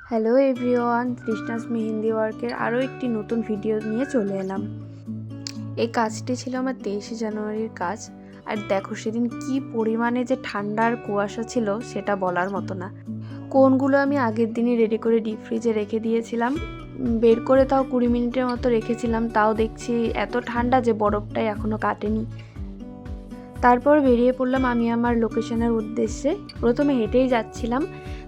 Hello everyone, তৃষ্ণাস mehndi ওয়ার্কের আরও একটি নতুন ভিডিও নিয়ে চলে এলাম। এই কাজটি ছিল আমার 23শে জানুয়ারির কাজ। আর দেখো সেদিন কি পরিমাণে যে ঠান্ডার কুয়াশা ছিল সেটা বলার মতো না। কোনগুলো আমি আগের দিনই রেডি করে ডিপ ফ্রিজে রেখে দিয়েছিলাম, বের করে তাও 20 মিনিটের মতো রেখেছিলাম, তাও দেখছি এত ঠান্ডা যে বরফটাই এখনও কাটেনি। তারপর বেরিয়ে পড়লাম আমি আমার লোকেশনের উদ্দেশ্যে। প্রথমে হেঁটেই যাচ্ছিলাম,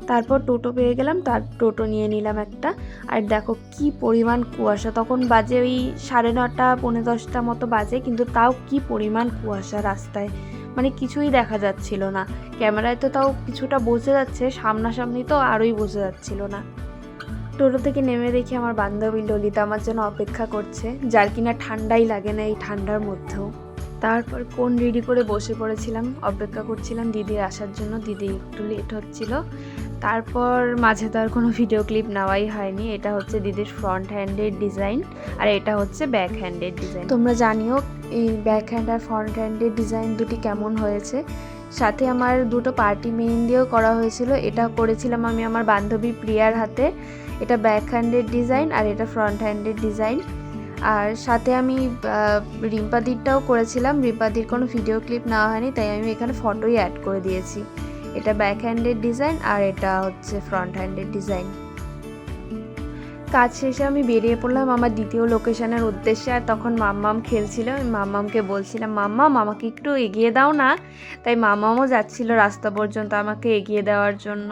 তারপর টোটো পেয়ে গেলাম, তার টোটো নিয়ে নিলাম একটা। আর দেখো কি পরিমাণ কুয়াশা, তখন বাজে ওই 9:30 10:45 মতো বাজে, কিন্তু তাও কি পরিমাণ কুয়াশা রাস্তায়, মানে কিছুই দেখা যাচ্ছিল না। ক্যামেরায় তো তাও কিছুটা বোঝা যাচ্ছে, সামনাসামনি তো আরোই বোঝা যাচ্ছিল না। টোটো থেকে নেমে দেখি আমার বান্ধবী ললিতা আমার জন্য অপেক্ষা করছে, যার কিনা ঠান্ডাই লাগে না এই ঠান্ডার মধ্যেও। তারপর কোন রেডি করে বসে পড়েছিলাম, অপেক্ষা করছিলাম দিদির আসার জন্য। দিদি একটু লেট হচ্ছিল। তারপর মাঝে তো আর কোনো ভিডিও ক্লিপ নেওয়াই হয়নি। এটা হচ্ছে দিদির ফ্রন্ট হ্যান্ডের ডিজাইন, আর এটা হচ্ছে ব্যাক হ্যান্ডের ডিজাইন। তোমরা জানিও এই ব্যাক হ্যান্ড আর ফ্রন্ট হ্যান্ডের ডিজাইন দুটি কেমন হয়েছে। সাথে আমার দুটো পার্টি মেহেন্দিও করা হয়েছিল। এটা করেছিলাম আমি আমার বান্ধবী প্রিয়ার হাতে। এটা ব্যাক হ্যান্ডের ডিজাইন আর এটা ফ্রন্ট হ্যান্ডের ডিজাইন। আর সাথে আমি রিম্পাদিরটাও করেছিলাম। রিম্পাদির কোনো ভিডিও ক্লিপ নেওয়া হয়নি, তাই আমি এখানে ফটোই অ্যাড করে দিয়েছি। এটা ব্যাক হ্যান্ডের ডিজাইন আর এটা হচ্ছে ফ্রন্ট হ্যান্ডের ডিজাইন। কাজ শেষে আমি বেরিয়ে পড়লাম আমার দ্বিতীয় লোকেশনের উদ্দেশ্যে। আর তখন মাম্মাম খেলছিল। আমি মাম্মামকে বলছিলাম, মাম্মাম আমাকে একটু এগিয়ে দাও না। তাই মাম্মামও যাচ্ছিল রাস্তা পর্যন্ত আমাকে এগিয়ে দেওয়ার জন্য।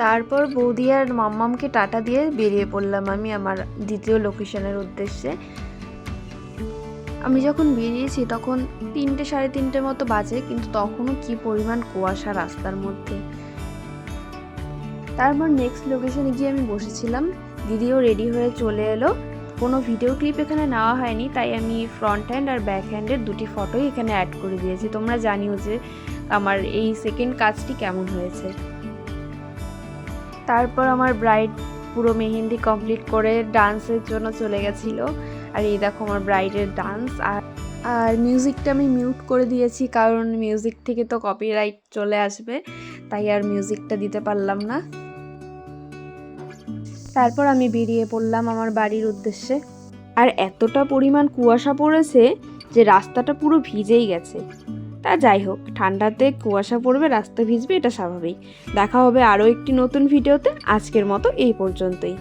তারপর বৌদি আর মাম্মামকে টাটা দিয়ে বেরিয়ে পড়লাম আমি আমার দ্বিতীয় লোকেশনের উদ্দেশ্যে। আমি যখন বেরিয়েছি তখন 3টে 3:30 মতো বাজে, কিন্তু তখনও কি পরিমাণ কুয়াশা রাস্তার মধ্যে। তারপর নেক্সট লোকেশনে গিয়ে আমি বসেছিলাম। দিদিও রেডি হয়ে চলে এলো। কোনো ভিডিও ক্লিপ এখানে নেওয়া হয়নি, তাই আমি ফ্রন্ট হ্যান্ড আর ব্যাক হ্যান্ডের দুটি ফটোই এখানে অ্যাড করে দিয়েছি। তোমরা জানিও যে আমার এই সেকেন্ড কাজটি কেমন হয়েছে। তারপর আমার ব্রাইড পুরো মেহেন্দি কমপ্লিট করে ডান্সের জন্য চলে গেছিলো। আর এই দেখো আমার ব্রাইডের ডান্স। আর মিউজিকটা আমি মিউট করে দিয়েছি, কারণ মিউজিক থেকে তো কপিরাইট চলে আসবে, তাই আর মিউজিকটা দিতে পারলাম না। তারপর আমি বেরিয়ে পড়লাম আমার বাড়ির উদ্দেশ্যে। আর এতটা পরিমাণ কুয়াশা পড়েছে যে রাস্তাটা পুরো ভিজেই গেছে। তা যাই হোক, ঠান্ডাতে কুয়াশা পড়বে, রাস্তা ভিজবে, এটা স্বাভাবিক। দেখা হবে আরও একটি নতুন ভিডিওতে। আজকের মতো এই পর্যন্তই।